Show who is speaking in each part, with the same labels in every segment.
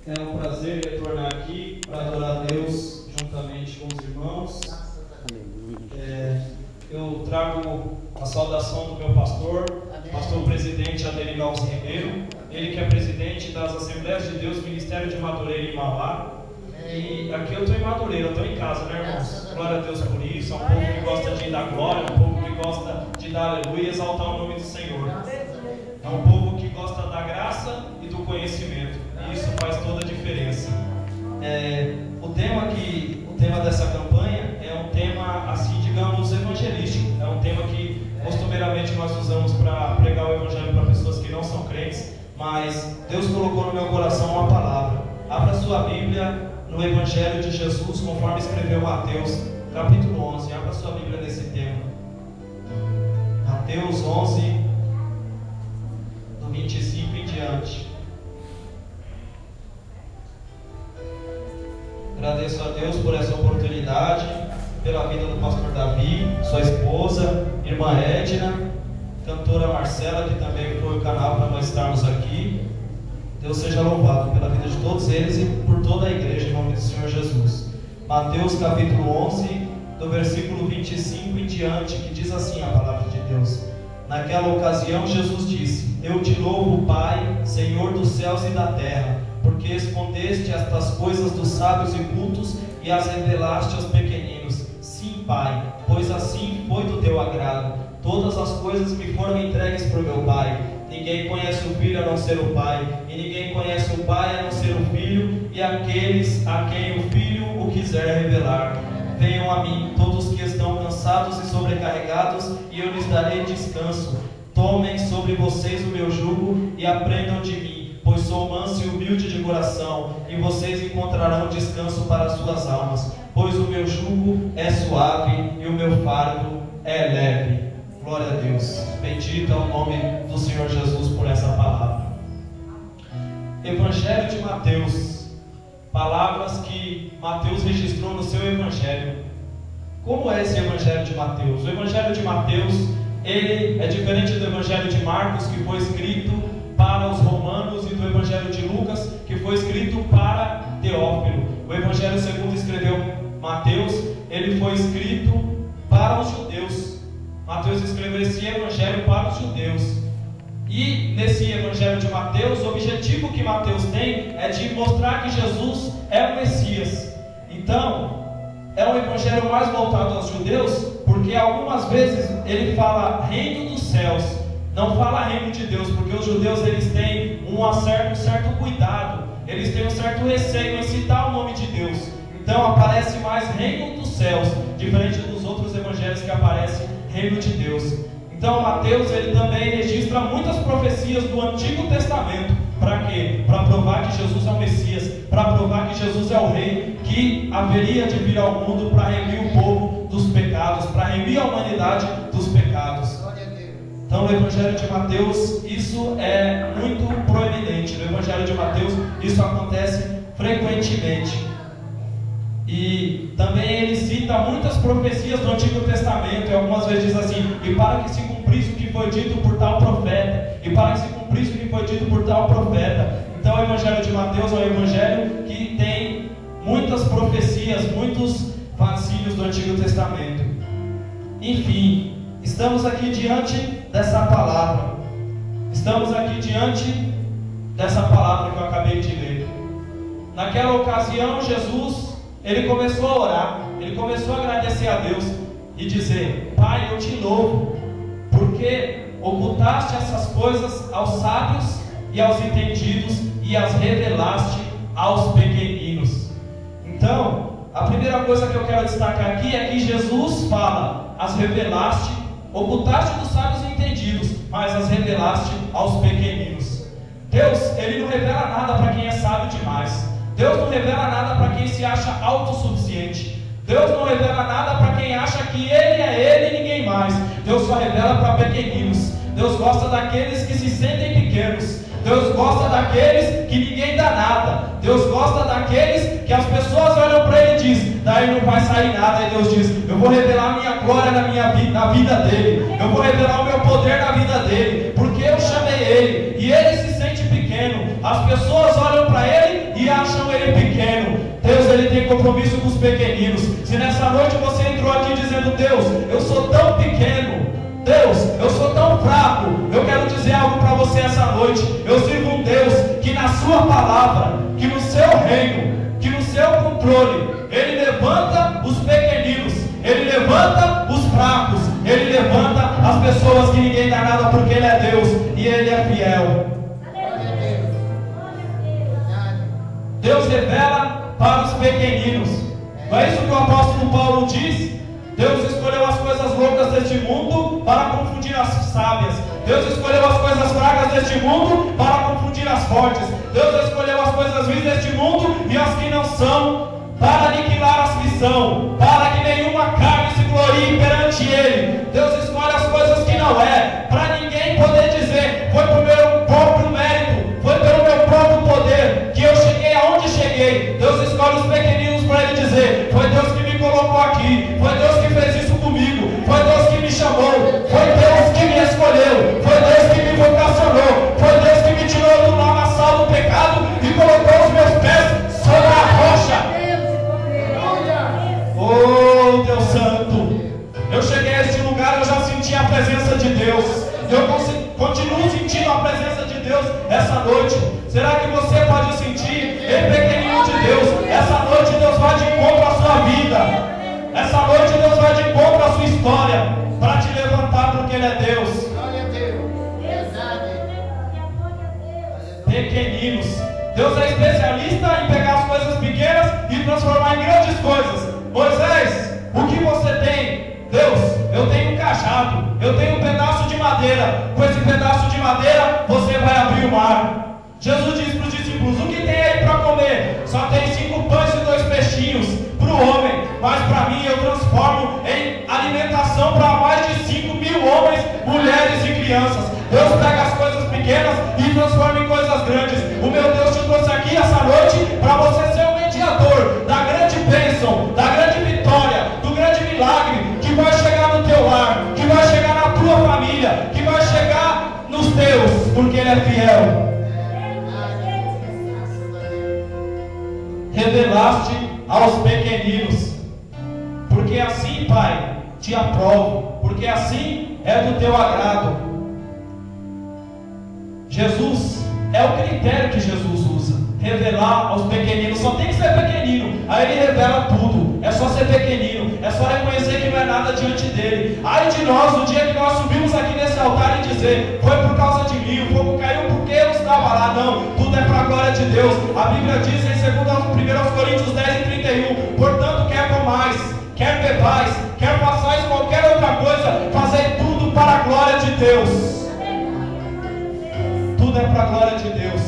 Speaker 1: É um prazer retornar aqui para adorar a Deus juntamente com os irmãos. Eu trago a saudação do meu pastor presidente Adelino Alves Ribeiro, ele que é presidente das Assembleias de Deus, Ministério de Madureira em Mauá. E aqui eu estou em Madureira, eu estou em casa, né, irmãos? Glória a Deus por isso. É um povo que gosta de dar glória, um povo que gosta de dar aleluia e exaltar o nome do Senhor. É um povo que gosta da graça e do conhecimento, e isso faz toda a diferença. O tema dessa campanha é um tema, assim, digamos, evangelístico. É um tema que costumeiramente nós usamos para pregar o evangelho para pessoas que não são crentes, mas Deus colocou no meu coração uma palavra. Abra sua Bíblia no Evangelho de Jesus, conforme escreveu Mateus, capítulo 11. Abra sua Bíblia nesse tema. Mateus 11, do 25 em diante. Agradeço a Deus por essa oportunidade, pela vida do pastor Davi, sua esposa, irmã Edna, cantora Marcela, que também foi o canal para nós estarmos aqui. Deus seja louvado pela vida de todos eles e por toda a igreja, em nome do Senhor Jesus. Mateus capítulo 11, do versículo 25 em diante, que diz assim a palavra de Deus. Naquela ocasião Jesus disse: Eu te louvo, Pai, Senhor dos céus e da terra, porque escondeste estas coisas dos sábios e cultos e as revelaste aos pequeninos. Sim, Pai, pois assim foi do teu agrado. Todas as coisas me foram entregues por meu Pai. Ninguém conhece o Filho a não ser o Pai, e ninguém conhece o Pai a não ser o Filho, e aqueles a quem o Filho o quiser revelar. Venham a mim, todos que estão cansados e sobrecarregados, e eu lhes darei descanso. Tomem sobre vocês o meu jugo e aprendam de mim, pois sou manso e humilde de coração, e vocês encontrarão descanso para as suas almas, pois o meu jugo é suave e o meu fardo é leve. Glória a Deus. Bendito é o nome do Senhor Jesus por essa palavra. Evangelho de Mateus. Palavras que Mateus registrou no seu Evangelho. Como é esse Evangelho de Mateus? O Evangelho de Mateus, ele é diferente do Evangelho de Marcos, que foi escrito para os romanos, e do Evangelho de Lucas, que foi escrito para Teófilo. O Evangelho segundo escreveu Mateus, ele foi escrito para os judeus. Mateus escreveu esse evangelho para os judeus. E nesse evangelho de Mateus, o objetivo que Mateus tem é de mostrar que Jesus é o Messias. Então, é um evangelho mais voltado aos judeus, porque algumas vezes ele fala reino dos céus, não fala reino de Deus, porque os judeus eles têm um certo cuidado, eles têm um certo receio em citar o nome de Deus. Então aparece mais reino dos céus, diferente dos outros evangelhos que aparecem reino de Deus. Então Mateus ele também registra muitas profecias do Antigo Testamento. Para quê? Para provar que Jesus é o Messias, para provar que Jesus é o Rei que haveria de vir ao mundo para remir o povo dos pecados, para remir a humanidade dos pecados. Então no Evangelho de Mateus isso é muito proeminente. No Evangelho de Mateus isso acontece frequentemente. E também ele cita muitas profecias do Antigo Testamento, e algumas vezes diz assim: e para que se cumprisse o que foi dito por tal profeta, e para que se cumprisse o que foi dito por tal profeta. Então o Evangelho de Mateus é um evangelho que tem muitas profecias, muitos vasilhos do Antigo Testamento. Enfim, estamos aqui diante dessa palavra. Estamos aqui diante dessa palavra que eu acabei de ler. Naquela ocasião, Jesus ele começou a orar, ele começou a agradecer a Deus e dizer: Pai, eu te louvo, porque ocultaste essas coisas aos sábios e aos entendidos e as revelaste aos pequeninos. Então, a primeira coisa que eu quero destacar aqui é que Jesus fala: as revelaste, ocultaste dos sábios e entendidos, mas as revelaste aos pequeninos. Deus, ele não revela nada para quem é sábio demais. Deus não revela nada para quem se acha autossuficiente. Deus não revela nada para quem acha que Ele é Ele e ninguém mais. Deus só revela para pequeninos. Deus gosta daqueles que se sentem pequenos. Deus gosta daqueles que ninguém dá nada. Deus gosta daqueles que as pessoas olham para Ele e dizem: daí não vai sair nada. E Deus diz: eu vou revelar a minha glória na vida dele. Eu vou revelar o meu poder na vida dele, porque eu chamei ele. E ele se sente pequeno. As pessoas olham para ele e acham ele pequeno. Deus, ele tem compromisso com os pequeninos. Se nessa noite você entrou aqui dizendo: Deus, eu sou tão pequeno, Deus, eu sou tão fraco, eu quero dizer algo para você essa noite. Eu sirvo um Deus que na sua palavra, que no seu reino, que no seu controle, ele levanta os pequeninos, ele levanta os fracos, ele levanta as pessoas que ninguém dá nada, porque ele é Deus e ele é fiel. Deus revela para os pequeninos. Não é isso que o apóstolo Paulo diz? Deus escolheu as coisas loucas deste mundo para confundir as sábias. Deus escolheu as coisas fracas deste mundo para confundir as fortes. Deus escolheu as coisasvis deste mundo e as que não são, para aniquilar as que são, para que nenhuma carne se glorie perante Ele. Deus escolhe as coisas que não é, para ninguém poder dizer: foi por meu próprio mérito, foi pelo meu próprio poder que eu cheguei aonde cheguei. Deus escolhe os pequeninos para Ele dizer: foi Deus que me colocou aqui, foi Deus que fez isso comigo, foi Deus que me chamou, foi Deus que me escolheu, foi Deus que me vocacionou, foi Deus que me tirou do lamaçal do pecado e colocou os meus pés sobre a rocha. Oh, Deus Santo, eu cheguei a este lugar, eu já senti a presença de Deus, eu continuo sentindo a presença de Deus essa noite. Será que você pode sentir? Ei, pequenino de Deus, essa noite Deus vai de encontro à sua vida, essa noite Deus vai de encontro à sua história, para te levantar, porque Ele é Deus. Pequeninos, Deus é especialista em pegar as coisas pequenas e transformar em grandes coisas. Moisés, o que você tem? Deus, eu tenho um cajado, eu tenho um pedaço de madeira. Com esse pedaço de madeira você vai abrir o mar. Jesus disse para os discípulos: o que tem aí para comer? Só tem 5 pães e 2 peixinhos para o homem, mas para mim eu transformo em alimentação para mais de 5.000 homens, mulheres e crianças. Deus pega as coisas pequenas e transforma em coisas grandes. O meu Deus te trouxe aqui essa noite para você ser o mediador da grande bênção, da grande vitória, do grande milagre que vai chegar no teu lar, que vai chegar na tua família, que vai chegar nos teus, porque Ele é fiel. Revelaste aos pequeninos, porque assim, Pai, te aprovo, porque assim é do teu agrado. Jesus, é o critério que Jesus usa, revelar aos pequeninos. Só tem que ser pequenino, aí Ele revela tudo. É só ser pequenino, é só reconhecer que não é nada diante dEle. Ai de nós, no dia que nós subimos aqui nesse altar e dizer: foi por causa de mim, o fogo caiu porque eu estava lá. Não, tudo é para a glória de Deus. A Bíblia diz em 1 Coríntios 10:31: portanto, quer comais, quer bebais, quer façais qualquer outra coisa, fazei tudo para a glória de Deus. Tudo é para a glória de Deus.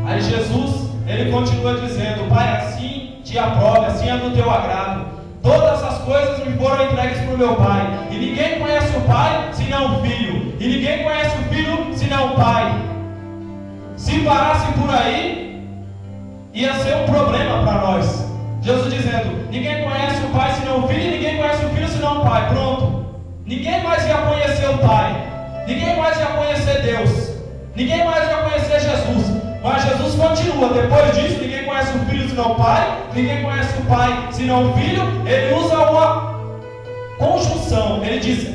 Speaker 1: Aí Jesus, Ele continua dizendo: Pai, assim te aprove, assim é do teu agrado. Todas as coisas me foram entregues por meu Pai, e ninguém conhece o Pai senão o Filho, e ninguém conhece o Filho senão o Pai. Se parasse por aí, ia ser um problema para nós. Jesus dizendo: ninguém conhece o Pai senão o Filho, e ninguém conhece o Filho senão o Pai. Pronto. Ninguém mais ia conhecer o Pai, ninguém mais ia conhecer Deus, ninguém mais ia conhecer Jesus. Mas Jesus continua: depois disso, ninguém conhece o Filho senão o Pai, ninguém conhece o Pai senão o Filho. Ele usa uma conjunção, ele diz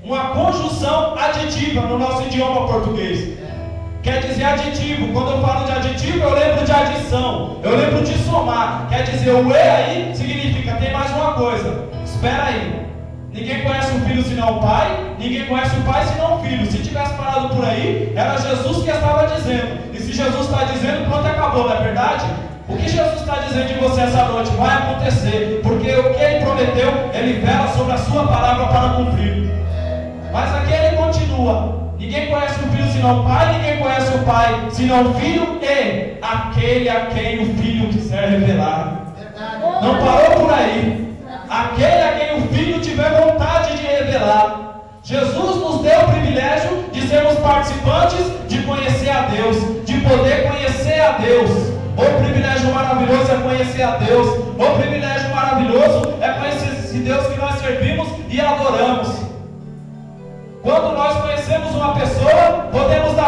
Speaker 1: uma conjunção aditiva no nosso idioma português. Quer dizer aditivo. Quando eu falo de aditivo, eu lembro de adição, eu lembro de somar. Quer dizer, o aí significa tem mais uma coisa. Espera aí, ninguém conhece o Filho senão o Pai, ninguém conhece o Pai senão o Filho. Se tivesse parado por aí, era Jesus que estava dizendo. E se Jesus está dizendo, pronto, acabou, não é verdade? O que Jesus está dizendo de você essa noite vai acontecer, porque o que Ele prometeu, Ele vela sobre a sua palavra para cumprir. Mas aqui Ele continua: ninguém conhece o Filho senão o Pai, ninguém conhece o Pai senão o Filho, e aquele a quem o Filho quiser revelar. Não parou por aí. Aquele a quem o Filho tiver vontade de revelar. Jesus nos deu o privilégio de sermos participantes, de conhecer a Deus, de poder conhecer a Deus. O privilégio maravilhoso é conhecer a Deus. O privilégio maravilhoso é conhecer esse Deus que nós servimos e adoramos. Quando nós conhecemos uma pessoa, podemos dar